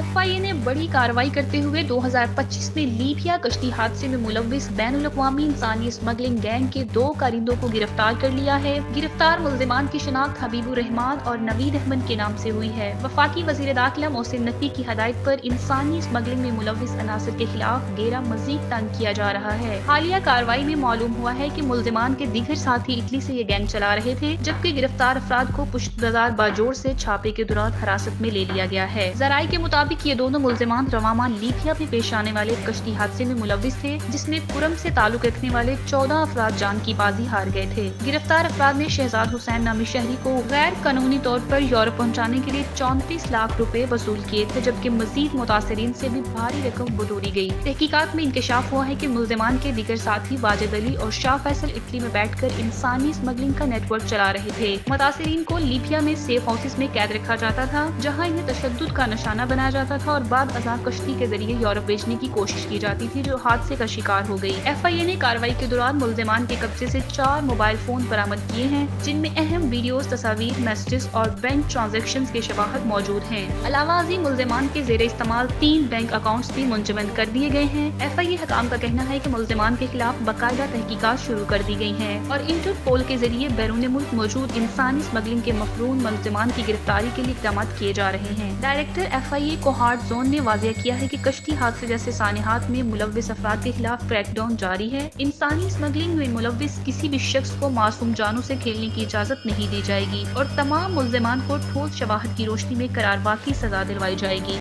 FIA ने बड़ी कार्रवाई करते हुए 2025 में लीबिया कश्ती हादसे में मुलव्विस बैनुल-अक़वामी इंसानी स्मगलिंग गैंग के 2 कारिंदों को गिरफ्तार कर लिया है। गिरफ्तार मुल्जिमान की शिनाख्त हबीबुर रहमान और नवीद अहमद के नाम से हुई है। वफाकी वज़ीर दाखिला मोहसिन नकवी की हदायत पर इंसानी स्मगलिंग में मुलव्विस अनासर के खिलाफ घेरा मजीद तंग किया जा रहा है। हालिया कार्रवाई में मालूम हुआ है कि मुल्जिमान के दीगर साथी इटली से ये गैंग चला रहे थे, जबकि गिरफ्तार अफराद को पुश्त बाजार बाजोर से छापे के दौरान हिरासत में ले लिया गया है। जराये के मुताबिक ये दोनों मुल्जिमान रवामा लीबिया में पेश आने वाले कश्ती हादसे में मुलव्विस थे, जिसमें कुरम से ताल्लुक रखने वाले 14 अफराद जान की बाजी हार गए थे। गिरफ्तार अफराद ने शहजाद हुसैन नामी शहरी को गैर कानूनी तौर पर यूरोप पहुँचाने के लिए 34 लाख रुपए वसूल किए थे, जबकि मजीद मुतासरीन से भी भारी रकम बटोरी गयी। तहकीकात में इंकशाफ हुआ है कि मुल्जिमान के दीगर साथी वाजिद अली और शाह फैसल इटली में बैठकर इंसानी स्मगलिंग का नेटवर्क चला रहे थे। मुतासरीन को लीबिया में सेफ हाउसेस में कैद रखा जाता था, जहाँ इन्हें तशद्दुद का निशाना बनाया जाता था और बाद अज़ां कश्ती के जरिए यूरोप भेजने की कोशिश की जाती थी, जो हादसे का शिकार हो गई। FIA ने कार्रवाई के दौरान मुल्जिमान के कब्जे से 4 मोबाइल फोन बरामद किए हैं, जिनमें अहम वीडियोस, तस्वीर, मैसेजेस और बैंक ट्रांजैक्शंस के शवाहद मौजूद हैं। अलावा मुल्जिमान के जेर इस्तेमाल 3 बैंक अकाउंट्स भी मुंजमद कर दिए गए हैं। FIA हकाम का कहना है कि मुल्जिमान के खिलाफ बाकायदा तहकीकात शुरू कर दी गई हैं और इंटरपोल के जरिए बैरून मुल्क मौजूद इंसानी स्मगलिंग के मफरून मुल्जिमान की गिरफ्तारी के लिए इक़दाम किए जा रहे हैं। डायरेक्टर FIA कोहार्ट जोन ने वाज़ेह किया है कि कश्ती हादसे जैसे सानिहात में मुलव्विस अफराद के खिलाफ क्रैकडाउन जारी है। इंसानी स्मगलिंग में मुलव्विस किसी भी शख्स को मासूम जानों से खेलने की इजाजत नहीं दी जाएगी और तमाम मुल्जिमान को ठोस शवाहद की रोशनी में करारवाकी सजा दिलवाई जाएगी।